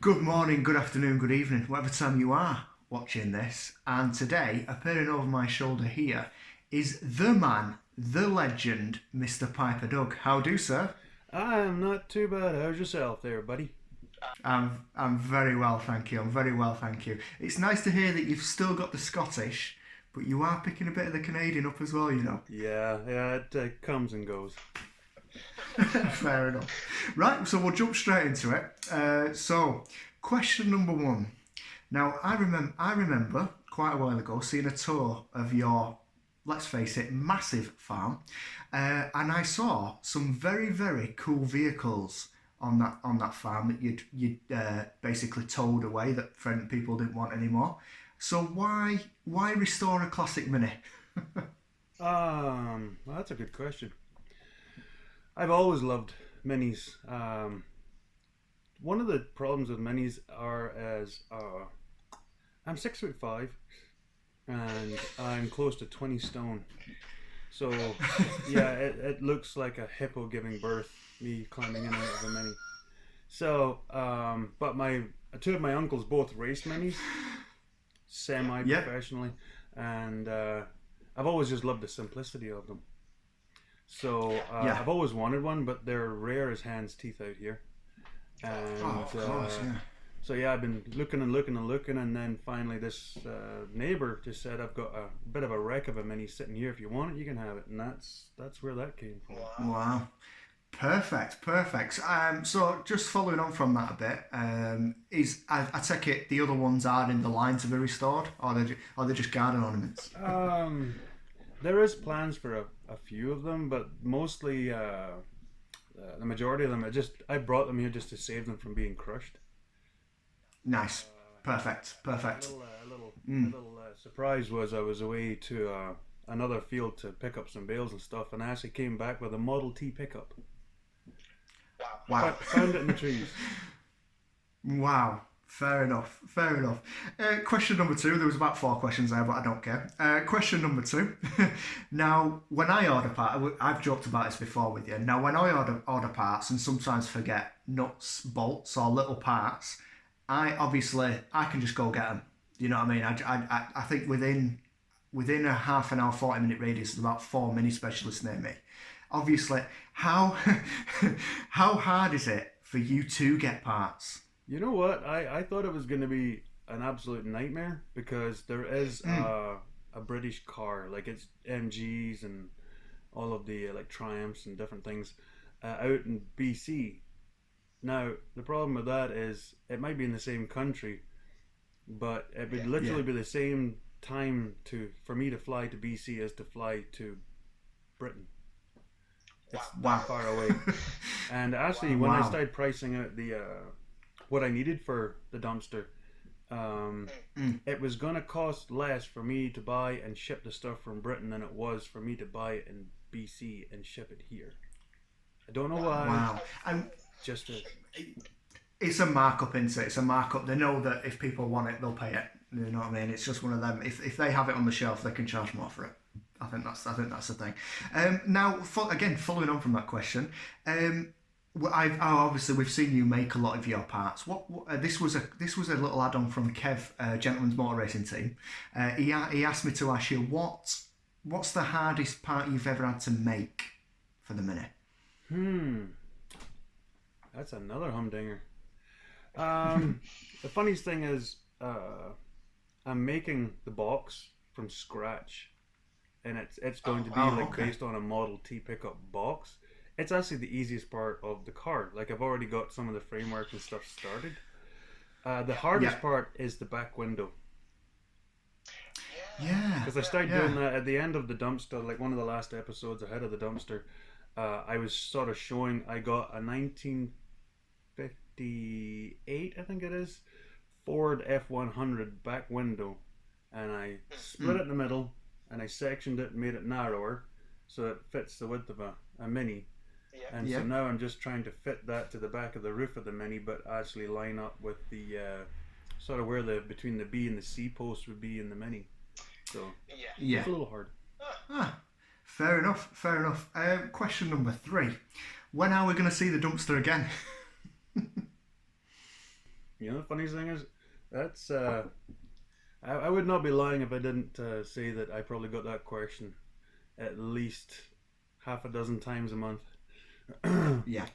Good morning, good afternoon, good evening, whatever time you are watching this. And today, appearing over my shoulder here, is the man, the legend, Mr. Piper Doug. How do, sir? I'm not too bad. How's yourself there, buddy? I'm very well, thank you. I'm very well, thank you. It's nice to hear that you've still got the Scottish, but you are picking a bit of the Canadian up as well, you know. Yeah, it comes and goes. Fair enough. Right, so we'll jump straight into it. So, question number one. Now, I remember quite a while ago seeing a tour of your, let's face it, massive farm, and I saw some very, very cool vehicles on that farm that you'd basically towed away that friend people didn't want anymore. So why restore a classic Mini? Well, that's a good question. I've always loved minis. One of the problems with minis are as I'm 6'5" and I'm close to 20 stone. So yeah, it looks like a hippo giving birth, me climbing in and out of a mini. So, but my two of my uncles both race minis, semi-professionally, and I've always just loved the simplicity of them. So I've always wanted one, but they're rare as hands teeth out here. And Of course, yeah. so yeah, I've been looking and looking and looking, and then finally this neighbor just said, "I've got a bit of a wreck of a mini sitting here. If you want it, you can have it." And that's where that came from. Wow. Perfect. So just following on from that a bit, I take it the other ones are in the line to be restored, or are they just garden ornaments? There is plans for a few of them, but mostly the majority of them, I brought them here just to save them from being crushed. Nice. Perfect. A little surprise was I was away to another field to pick up some bales and stuff, and I actually came back with a Model T pickup. Wow. Found it in the trees. Wow. Fair enough. Question number two. There was about four questions there, but I don't care. Question number two. Now, when I order parts, I've joked about this before with you. Now, when I order parts and sometimes forget nuts, bolts, or little parts, I can just go get them. You know what I mean? I think within a half an hour, 40-minute radius, there's about 4 mini specialists near me. Obviously, how how hard is it for you to get parts? You know what? I thought it was going to be an absolute nightmare because there is a British car, like it's MGs and all of the like Triumphs and different things out in BC. Now, the problem with that is it might be in the same country, but it would literally be the same time for me to fly to BC as to fly to Britain. It's that far away. And actually, when I started pricing out the what I needed for the dumpster, it was going to cost less for me to buy and ship the stuff from Britain than it was for me to buy it in BC and ship it here. I don't know why. Wow. And Just it's a markup, isn't it? It's a markup. They know that if people want it, they'll pay it. You know what I mean? It's just one of them. If they have it on the shelf, they can charge more for it. I think that's the thing. Now, again, following on from that question, obviously we've seen you make a lot of your parts. This was a little add-on from Kev, Gentleman's Motor Racing Team. He asked me to ask you what's the hardest part you've ever had to make for the Mini? That's another humdinger. The funniest thing is, I'm making the box from scratch, and it's going to be based on a Model T pickup box. It's actually the easiest part of the car. Like I've already got some of the framework and stuff started. The hardest part is the back window. Yeah. Because I started doing that at the end of the dumpster, like one of the last episodes ahead of the dumpster. I was sort of showing I got a 1958, I think it is, Ford F100 back window, and I split it in the middle, and I sectioned it and made it narrower so it fits the width of a Mini. And so now I'm just trying to fit that to the back of the roof of the Mini, but actually line up with the sort of where between the B and the C post would be in the Mini. So it's a little hard. Fair enough. Question number 3. When are we going to see the dumpster again? You know, the funniest thing is, that's I would not be lying if I didn't say that I probably got that question at least half a dozen times a month. Yeah.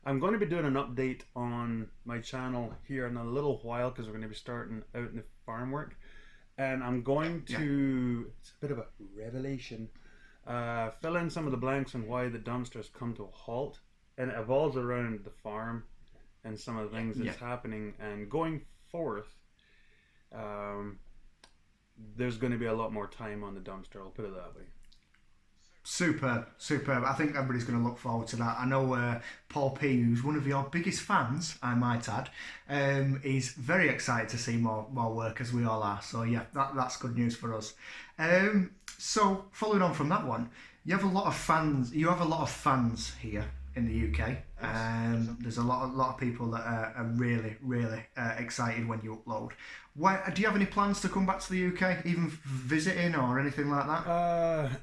I'm going to be doing an update on my channel here in a little while because we're going to be starting out in the farm work, and I'm going to. It's a bit of a revelation. Fill in some of the blanks on why the dumpsters come to a halt, and it evolves around the farm and some of the things that's happening. And going forth, there's going to be a lot more time on the dumpster. I'll put it that way. Superb, superb. I think everybody's going to look forward to that. I know Paul P, who's one of your biggest fans, I might add, is very excited to see more work, as we all are. So yeah, that's good news for us. So following on from that one, you have a lot of fans. You have a lot of fans here in the UK. There's a lot of people that are really excited when you upload. Do you have any plans to come back to the UK, even visiting or anything like that?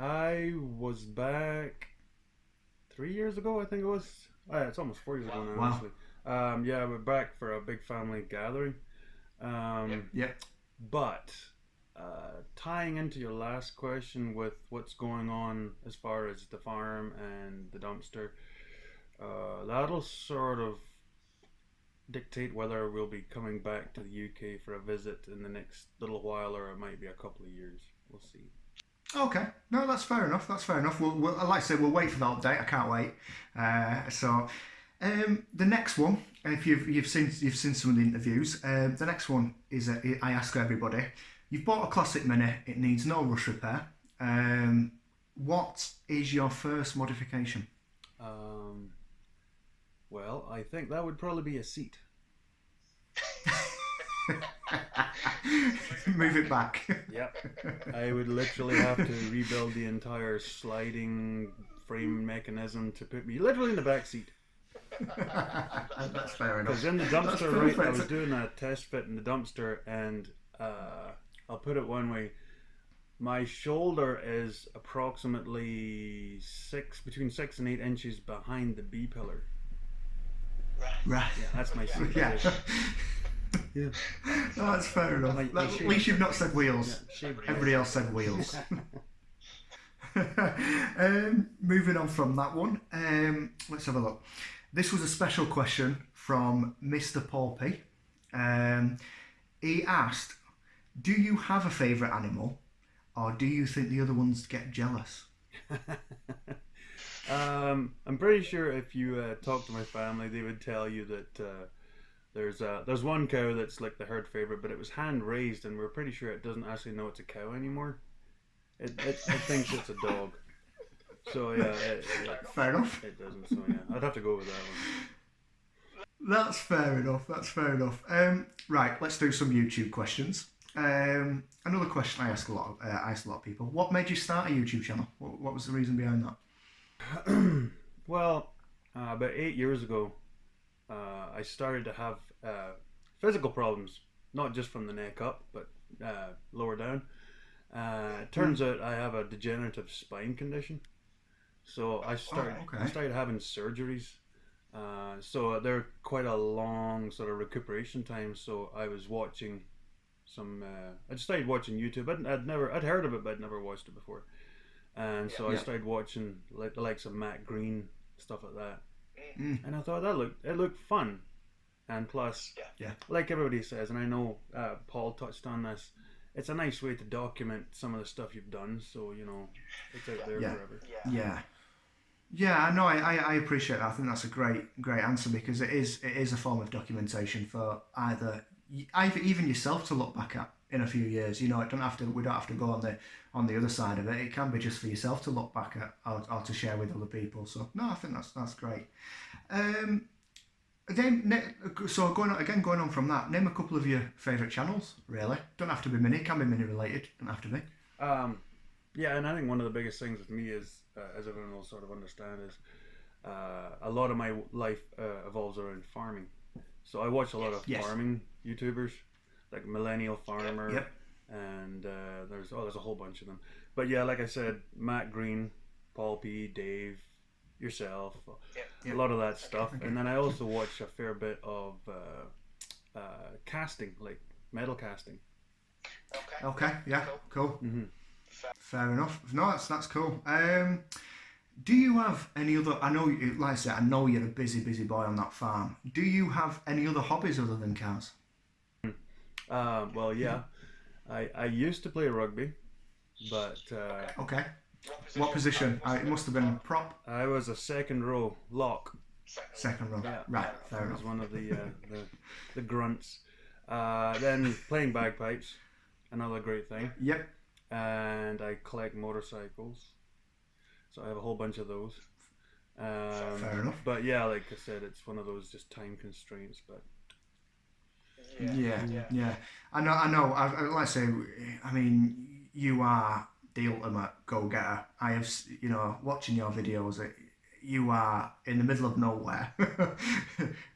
I was back 3 years ago, I think it was. Oh, yeah, it's almost 4 years ago now, actually. Yeah, we're back for a big family gathering. But tying into your last question with what's going on as far as the farm and the dumpster, that'll sort of dictate whether we'll be coming back to the UK for a visit in the next little while, or it might be a couple of years. We'll see. Okay, no, that's fair enough. That's fair enough. We'll like I said, we'll wait for the update. I can't wait. The next one, if you've seen some of the interviews, the next one is I ask everybody: you've bought a classic Mini, it needs no rush repair. What is your first modification? Well, I think that would probably be a seat. Move it back. Yep. I would literally have to rebuild the entire sliding frame mechanism to put me literally in the back seat. That's fair enough. Because in the dumpster, right, I was doing a test fit in the dumpster, and I'll put it one way. My shoulder is approximately between 6 and 8 inches behind the B pillar. Right. Yeah, that's my seat. Yeah. Position. Yeah. No, that's fair enough. At least you've not said wheels. Yeah, everybody else said wheels. Moving on from that one, let's have a look. This was a special question from Mr. Paul P. He asked, do you have a favourite animal, or do you think the other ones get jealous? I'm pretty sure if you talk to my family, they would tell you that there's one cow that's like the herd favorite, but it was hand raised, and we're pretty sure it doesn't actually know it's a cow anymore. It thinks it's a dog. So yeah, fair enough. It doesn't. So yeah, I'd have to go with that one. That's fair enough. That's fair enough. Right, let's do some YouTube questions. Another question I ask a lot of people: what made you start a YouTube channel? What was the reason behind that? Well, about 8 years ago, I started to have physical problems, not just from the neck up, but lower down. It turns out I have a degenerative spine condition, so I started having surgeries. So they're quite a long sort of recuperation time. So I was watching some. I just started watching YouTube. I'd heard of it, but I'd never watched it before. And so I started watching the likes of Matt Green, stuff like that. And I thought it looked fun, and plus, like everybody says, and I know Paul touched on this, it's a nice way to document some of the stuff you've done, so you know it's out there forever. Yeah, no, I appreciate that. I think that's a great answer, because it is a form of documentation for either even yourself to look back at in a few years. You know, we don't have to go on the other side of it. It can be just for yourself to look back at, or to share with other people. So no, I think that's great. So going on from that, name a couple of your favourite channels. Really, don't have to be Mini. Can be Mini related. Don't have to be. Yeah, and I think one of the biggest things with me is, as everyone will sort of understand, is a lot of my life evolves around farming. So I watch a lot of farming YouTubers, like Millennial Farmer, and there's a whole bunch of them. But yeah, like I said, Matt Green, Paul P, Dave, yourself, Yeah. a lot of that stuff. And then I also watch a fair bit of casting, like metal casting. Okay, yeah, cool. Mm-hmm. Fair enough. No, that's cool. Do you have any other? I know, like I said, I know you're a busy boy on that farm. Do you have any other hobbies other than cars? Well, yeah, I used to play rugby, but Okay. What position? It must have been prop, I was a second row lock. second row. Yeah, Right, fair I enough. was one of the grunts. Then playing bagpipes, another great thing. Yep. And I collect motorcycles, so I have a whole bunch of those. Fair enough. But yeah, like I said, it's one of those just time constraints. But Yeah. I know. Like I say, I mean, you are the ultimate go-getter. I have, watching your videos, you are in the middle of nowhere.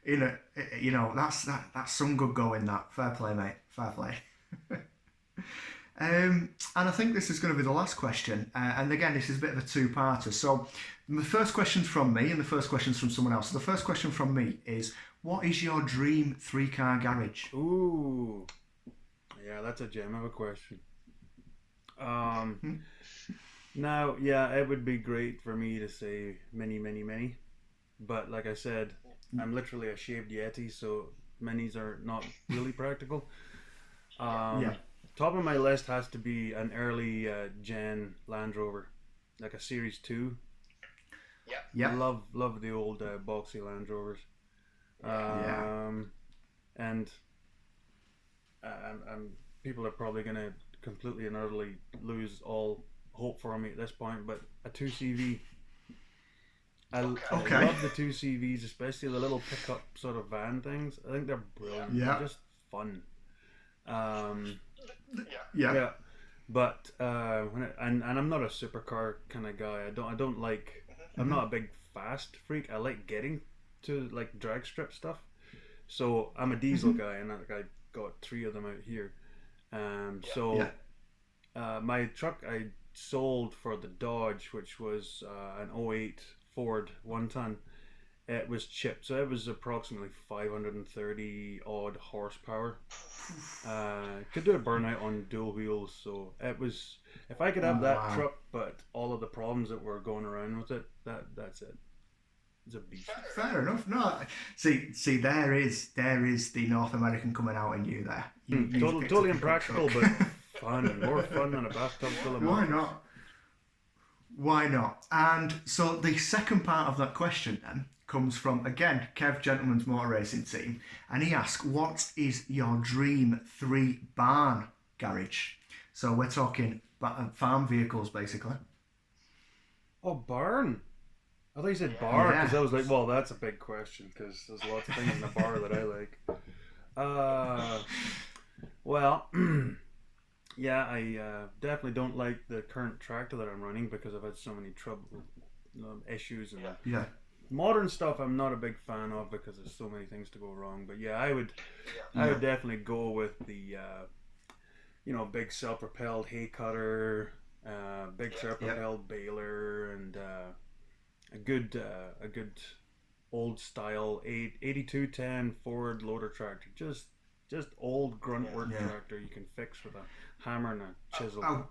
That's some good going. That fair play, mate. Fair play. And I think this is going to be the last question. And again, this is a bit of a two-parter. So the first question's from me and the first question's from someone else. So the first question from me is, what is your dream 3-car garage? ooh, yeah, that's a gem of a question. Now, yeah, it would be great for me to say many, but like I said, I'm literally a shaved Yeti, so minis are not really practical. Yeah. Top of my list has to be an early gen Land Rover, like a Series 2. Yeah. I love the old boxy Land Rovers. And people are probably going to completely and utterly lose all hope for me at this point, but a 2CV. I love the 2CVs, especially the little pickup sort of van things. I think they're brilliant. Yeah. They're just fun. Yeah. But and I'm not a supercar kind of guy. I don't like. I'm not a big fast freak. I like getting to like drag strip stuff. So I'm a diesel guy, and I got 3 of them out here. My truck I sold for the Dodge, which was an '08 Ford 1-ton. It was chipped, so it was approximately 530 odd horsepower. Could do a burnout on dual wheels, so it was. If I could have that truck, but all of the problems that were going around with it, that's it. It's a beast. Fair enough. No, see, there is the North American coming out in you there. Totally impractical, but fun. More fun than a bathtub full of Why mud. not? Why not? And so the second part of that question then comes from, again, Kev Gentleman's Motor Racing Team, and he asks, what is your dream 3 barn garage? So we're talking farm vehicles, basically. Oh, barn. I thought you said bar, because I was like, well, that's a big question, because there's lots of things in the bar that I like. Well, yeah, I definitely don't like the current tractor that I'm running because I've had so many issues and modern stuff I'm not a big fan of because there's so many things to go wrong. But yeah, I would definitely go with the big self-propelled hay cutter, big self-propelled baler, and a good old style 8210 Ford loader tractor. Just old grunt work tractor you can fix with a hammer and a chisel.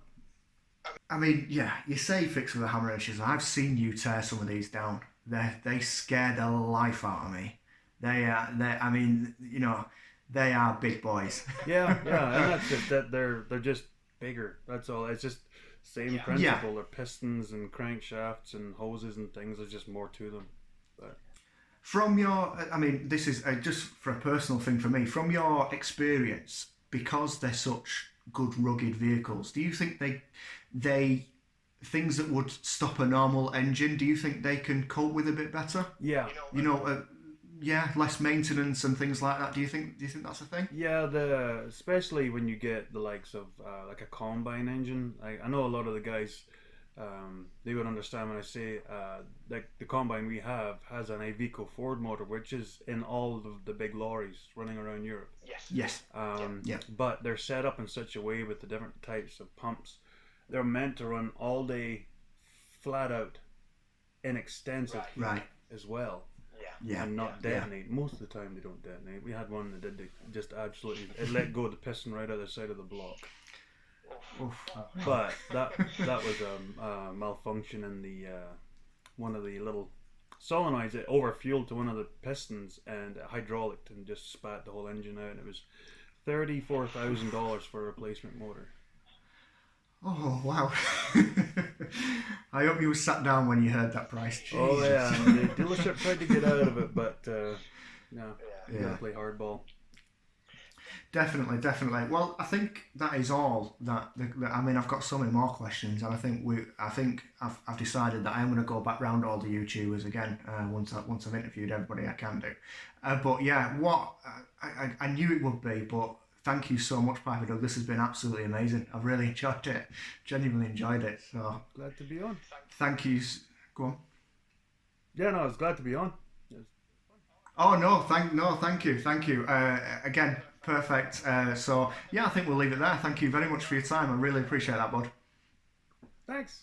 I mean, yeah, you say fix with a hammer and a chisel. I've seen you tear some of these down. They scare the life out of me. They are big boys. Yeah, and that's just that they're just bigger. That's all. It's just same principle. Yeah. They're pistons and crankshafts and hoses and things. There's just more to them. But From your, this is just for a personal thing for me. From your experience, because they're such good rugged vehicles, do you think they things that would stop a normal engine? Do you think they can cope with a bit better? yeah, less maintenance and things like that. Do you think that's a thing? yeah. Especially when you get the likes of like a combine engine. I know a lot of the guys. They would understand when I say like the combine we have has an Iveco Ford motor, which is in all of the big lorries running around Europe. Yes. But they're set up in such a way with the different types of pumps. They're meant to run all day, flat out. inextensive heat Right. as well, Yeah. and not Yeah. detonate. Most of the time they don't detonate. We had one that did just absolutely, it let go of the piston right out the side of the block. Oof. But that was a malfunction in the one of the little solenoids. It overfueled to one of the pistons and it hydraulicked and just spat the whole engine out. And it was $34,000 for a replacement motor. Oh wow! I hope you sat down when you heard that price. Jesus. Oh yeah, and the dealership tried to get out of it, but no, you gotta play hardball. Definitely, definitely. Well, I think that is all. I mean, I've got so many more questions, and I think I've decided that I'm going to go back round all the YouTubers again once I've interviewed everybody I can do. But yeah, what I knew it would be, but thank you so much, Piper Doug. This has been absolutely amazing. I've really enjoyed it. Genuinely enjoyed it. So Glad to be on. thank you. Go on. Yeah, no, I was glad to be on. Oh no, thank you. Again, perfect. So yeah, I think we'll leave it there. Thank you very much for your time. I really appreciate that, bud. Thanks.